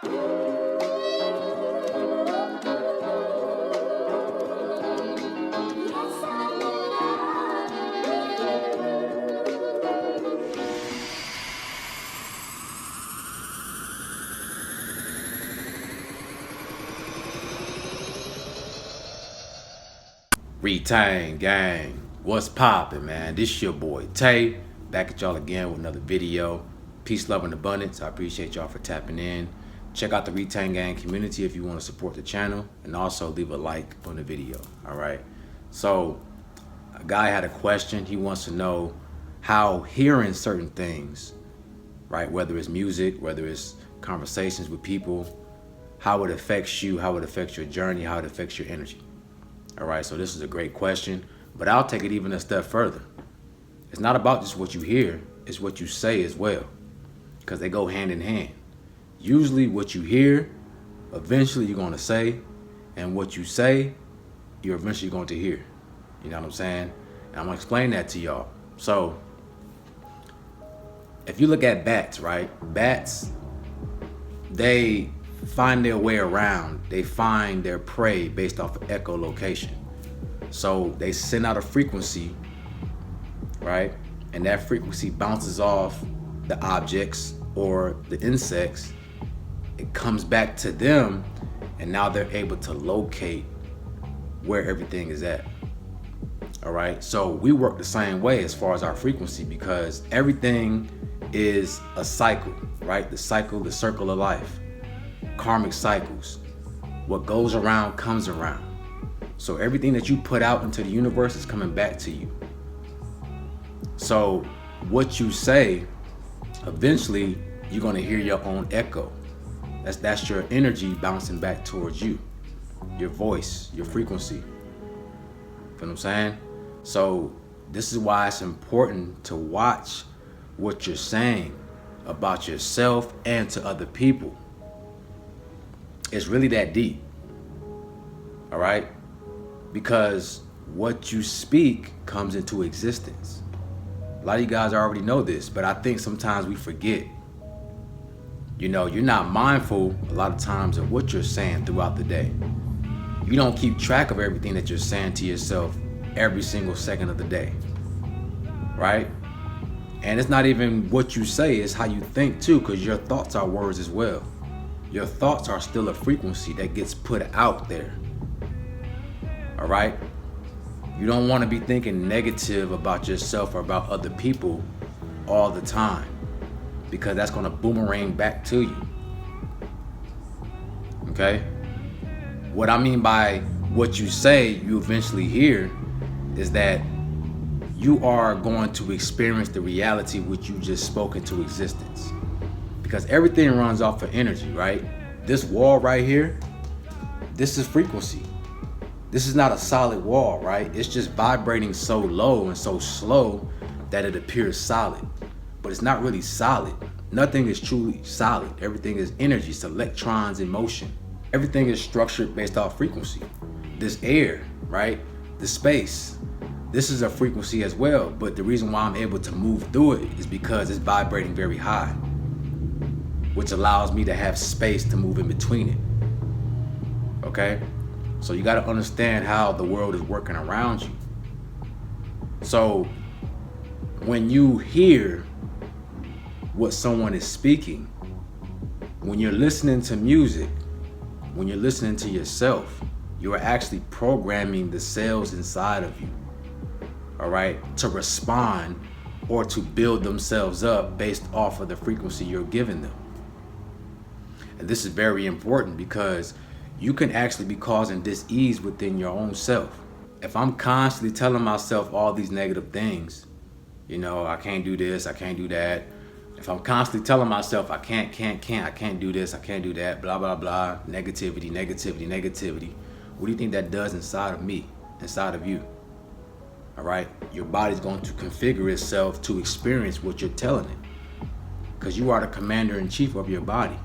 Retain gang, what's poppin', man? This your boy Tay, back at y'all again with another video. Peace, love, and abundance. I appreciate y'all for tapping in. Check out the Retain gang community if you want to support the channel, and also leave a like on the video. All right. So a guy had a question. He wants to know how hearing certain things, right, whether it's music, whether it's conversations with people, how it affects you, how it affects your journey, how it affects your energy. All right, so this is a great question, but I'll take it even a step further. It's not about just what you hear, it's what you say as well, because they go hand in hand. Usually what you hear, eventually you're going to say, and what you say, you're eventually going to hear. You know what I'm saying? And I'm going to explain that to y'all. So if you look at bats, right? Bats, they find their way around. They find their prey based off of echolocation. So they send out a frequency, right? And that frequency bounces off the objects or the insects. It comes back to them, and now they're able to locate where everything is at. All right, so we work the same way as far as our frequency, because everything is a cycle, right? The circle of life. Karmic cycles. What goes around comes around. So everything that you put out into the universe is coming back to you. So what you say, eventually you're going to hear your own echo. That's your energy bouncing back towards you, your voice, your frequency. Feel what I'm saying? So this is why it's important to watch what you're saying about yourself and to other people. It's really that deep, all right? Because what you speak comes into existence. A lot of you guys already know this, but I think sometimes we forget. You know, you're not mindful a lot of times of what you're saying throughout the day. You don't keep track of everything that you're saying to yourself every single second of the day, right? And it's not even what you say, it's how you think too, because your thoughts are words as well. Your thoughts are still a frequency that gets put out there. All right? You don't want to be thinking negative about yourself or about other people all the time, because that's going to boomerang back to you. Okay? What I mean by what you say, you eventually hear, is that you are going to experience the reality which you just spoke into existence. Because everything runs off of energy, right? This wall right here, this is frequency. This is not a solid wall, right? It's just vibrating so low and so slow that it appears solid. But it's not really solid. Nothing is truly solid. Everything is energy. It's electrons in motion. Everything is structured based off frequency. This air, right? The space. This is a frequency as well. But the reason why I'm able to move through it is because it's vibrating very high, which allows me to have space to move in between it. Okay? So you got to understand how the world is working around you. So when you hear what someone is speaking, when you're listening to music, when you're listening to yourself, you are actually programming the cells inside of you, all right, to respond or to build themselves up based off of the frequency you're giving them. And this is very important, because you can actually be causing dis-ease within your own self. If I'm constantly telling myself all these negative things, you know, I can't do this, I can't do that. If I'm constantly telling myself I can't, I can't do this, I can't do that, blah, blah, blah, negativity, what do you think that does inside of me, inside of you? All right? Your body's going to configure itself to experience what you're telling it, because you are the commander-in-chief of your body.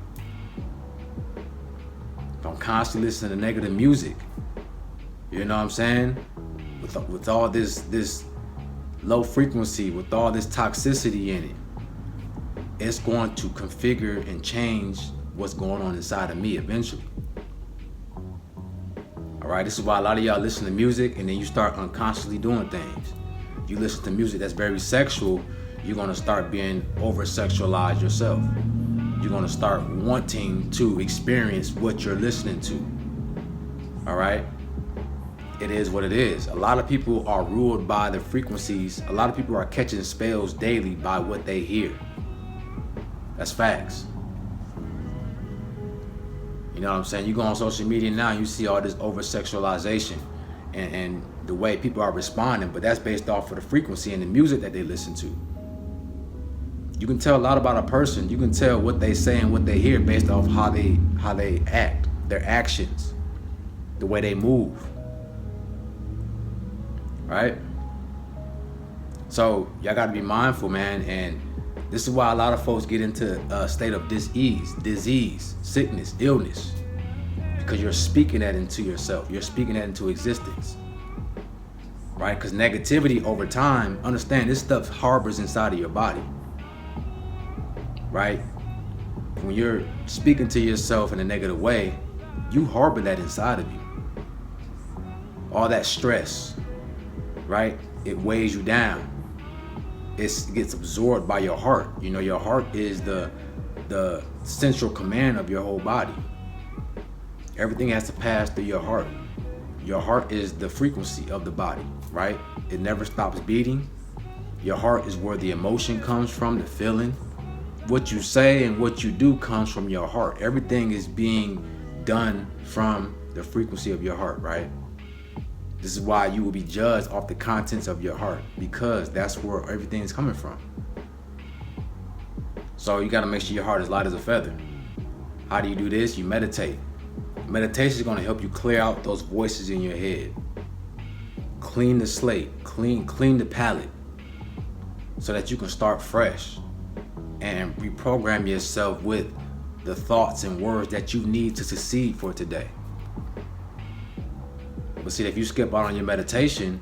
If I'm constantly listening to negative music, you know what I'm saying? With all this low frequency, with all this toxicity in it, it's going to configure and change what's going on inside of me eventually. All right, this is why a lot of y'all listen to music and then you start unconsciously doing things. You listen to music that's very sexual, you're gonna start being over-sexualized yourself. You're gonna start wanting to experience what you're listening to. All right? It is what it is. A lot of people are ruled by the frequencies. A lot of people are catching spells daily by what they hear. That's facts. You know what I'm saying? You go on social media now, you see all this over-sexualization and the way people are responding, but that's based off of the frequency and the music that they listen to. You can tell a lot about a person. You can tell what they say and what they hear based off how they act, their actions, the way they move. Right? So y'all got to be mindful, man. And this is why a lot of folks get into a state of disease, sickness, illness, because you're speaking that into yourself. You're speaking that into existence. Right? Because negativity over time, understand this stuff harbors inside of your body. Right? When you're speaking to yourself in a negative way, you harbor that inside of you. All that stress, right? It weighs you down. It gets absorbed by your heart. You know, your heart is the central command of your whole body. Everything has to pass through your heart. Your heart is the frequency of the body, right? It never stops beating. Your heart is where the emotion comes from, the feeling. What you say and what you do comes from your heart. Everything is being done from the frequency of your heart, right? This is why you will be judged off the contents of your heart, because that's where everything is coming from. So you got to make sure your heart is light as a feather. How do you do this? You meditate. Meditation is going to help you clear out those voices in your head. Clean the slate, clean the palette, so that you can start fresh and reprogram yourself with the thoughts and words that you need to succeed for today. But see, if you skip out on your meditation,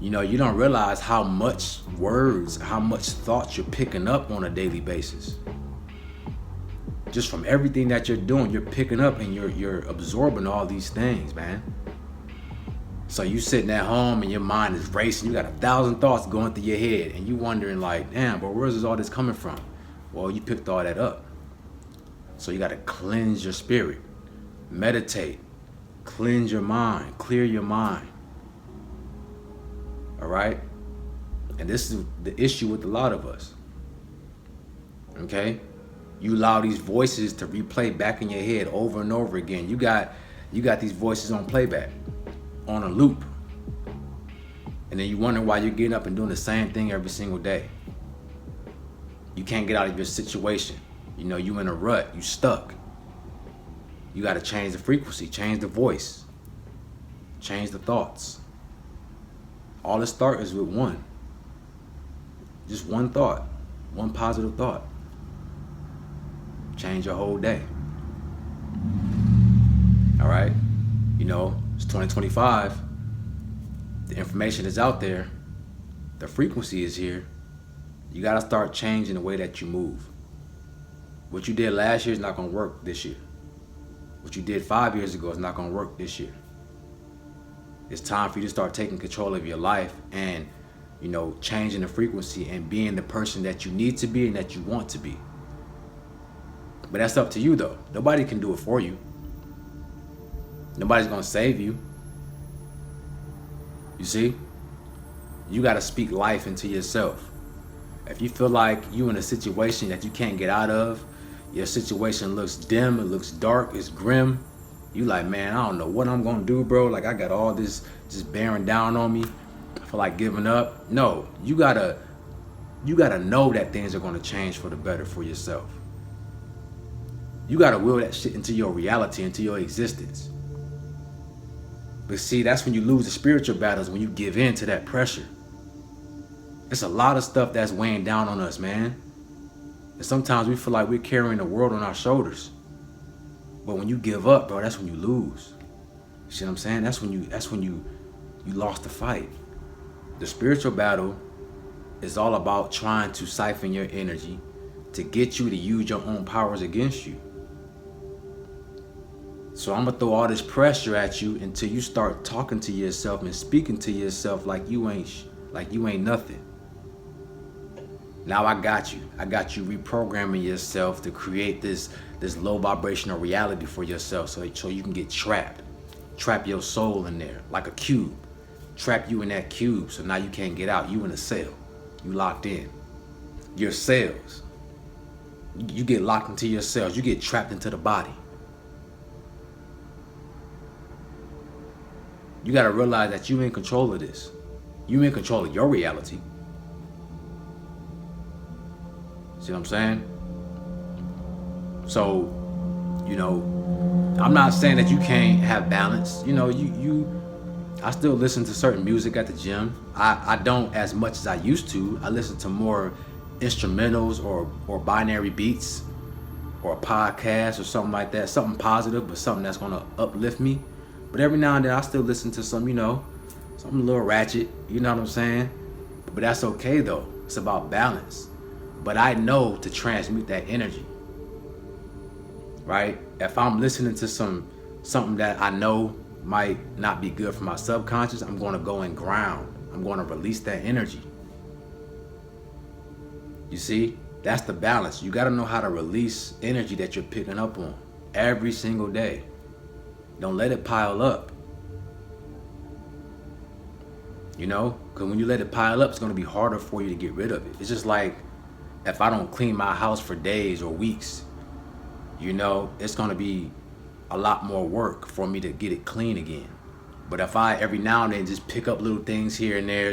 you know, you don't realize how much words, how much thoughts you're picking up on a daily basis. Just from everything that you're doing, you're picking up and you're absorbing all these things, man. So you sitting at home and your mind is racing. You got 1,000 thoughts going through your head and you wondering like, damn, but where's all this coming from? Well, you picked all that up. So you got to cleanse your spirit, meditate, cleanse your mind, clear your mind. All right? And this is the issue with a lot of us. Okay? You allow these voices to replay back in your head over and over again. You got these voices on playback, on a loop. And then you wonder why you're getting up and doing the same thing every single day. You can't get out of your situation. You know, you in a rut, you stuck. You got to change the frequency, change the voice, change the thoughts. All it starts is with one. Just one thought, one positive thought. Change your whole day. All right? You know, it's 2025. The information is out there. The frequency is here. You got to start changing the way that you move. What you did last year is not going to work this year. What you did 5 years ago is not going to work this year. It's time for you to start taking control of your life and, you know, changing the frequency and being the person that you need to be and that you want to be. But that's up to you, though. Nobody can do it for you. Nobody's going to save you. You see? You got to speak life into yourself. If you feel like you in a situation that you can't get out of, your situation looks dim, it looks dark, it's grim, you like, man, I don't know what I'm gonna do, bro. Like, I got all this just bearing down on me. I feel like giving up. No, you gotta know that things are gonna change for the better for yourself. You gotta will that shit into your reality, into your existence. But see, that's when you lose the spiritual battles, when you give in to that pressure. It's a lot of stuff that's weighing down on us, man. And sometimes we feel like we're carrying the world on our shoulders. But when you give up, bro, that's when you lose. You see what I'm saying? That's when you lost the fight. The spiritual battle is all about trying to siphon your energy to get you to use your own powers against you. So I'm gonna throw all this pressure at you until you start talking to yourself and speaking to yourself like you ain't nothing. Now I got you. I got you reprogramming yourself to create this low vibrational reality for yourself, so you can get trapped. Trap your soul in there like a cube. Trap you in that cube, so now you can't get out. You in a cell. You locked in. Your cells. You get locked into your cells. You get trapped into the body. You gotta realize that you in control of this. You in control of your reality. See what I'm saying? So, I'm not saying that you can't have balance. I still listen to certain music at the gym. I don't as much as I used to. I listen to more instrumentals or binary beats or a podcast or something like that. Something positive, but something that's gonna uplift me. But every now and then I still listen to something a little ratchet, you know what I'm saying? But that's okay though. It's about balance. But I know to transmute that energy, right? If I'm listening to something that I know might not be good for my subconscious, I'm going to go and ground. I'm going to release that energy. You see, that's the balance. You got to know how to release energy that you're picking up on every single day. Don't let it pile up. Because when you let it pile up, it's going to be harder for you to get rid of it. It's just like if I don't clean my house for days or weeks, it's going to be a lot more work for me to get it clean again. But if I every now and then just pick up little things here and there,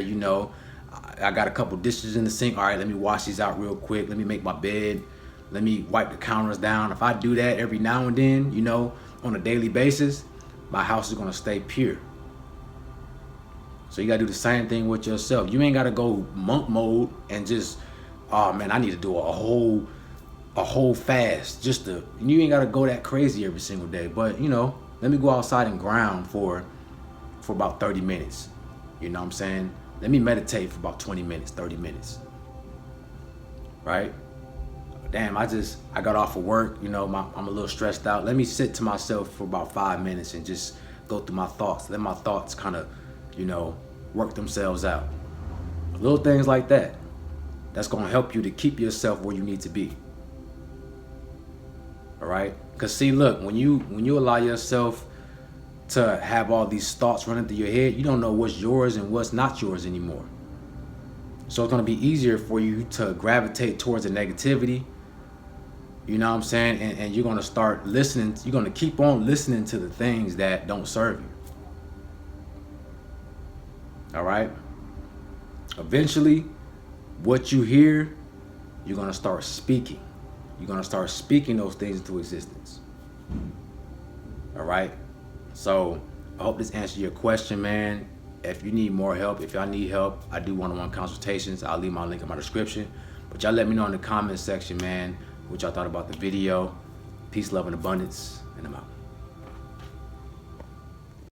I got a couple dishes in the sink. All right, let me wash these out real quick. Let me make my bed. Let me wipe the counters down. If I do that every now and then, on a daily basis, my house is going to stay pure. So you got to do the same thing with yourself. You ain't got to go monk mode and just, oh man, I need to do a whole fast you ain't got to go that crazy every single day. But, let me go outside and ground for about 30 minutes. You know what I'm saying? Let me meditate for about 20 minutes, 30 minutes. Right? Damn, I got off of work, I'm a little stressed out. Let me sit to myself for about 5 minutes and just go through my thoughts. Let my thoughts kind of, work themselves out. Little things like that. That's going to help you to keep yourself where you need to be. All right? Because see, look, when you allow yourself to have all these thoughts running through your head, you don't know what's yours and what's not yours anymore. So it's going to be easier for you to gravitate towards the negativity. You know what I'm saying? And you're going to start listening. You're going to keep on listening to the things that don't serve you. All right? Eventually, what you hear, you're going to start speaking. You're going to start speaking those things into existence. All right? So I hope this answered your question, man. If you need more help, if y'all need help, I do one-on-one consultations. I'll leave my link in my description. But y'all let me know in the comment section, man, what y'all thought about the video. Peace, love, and abundance, and I'm out.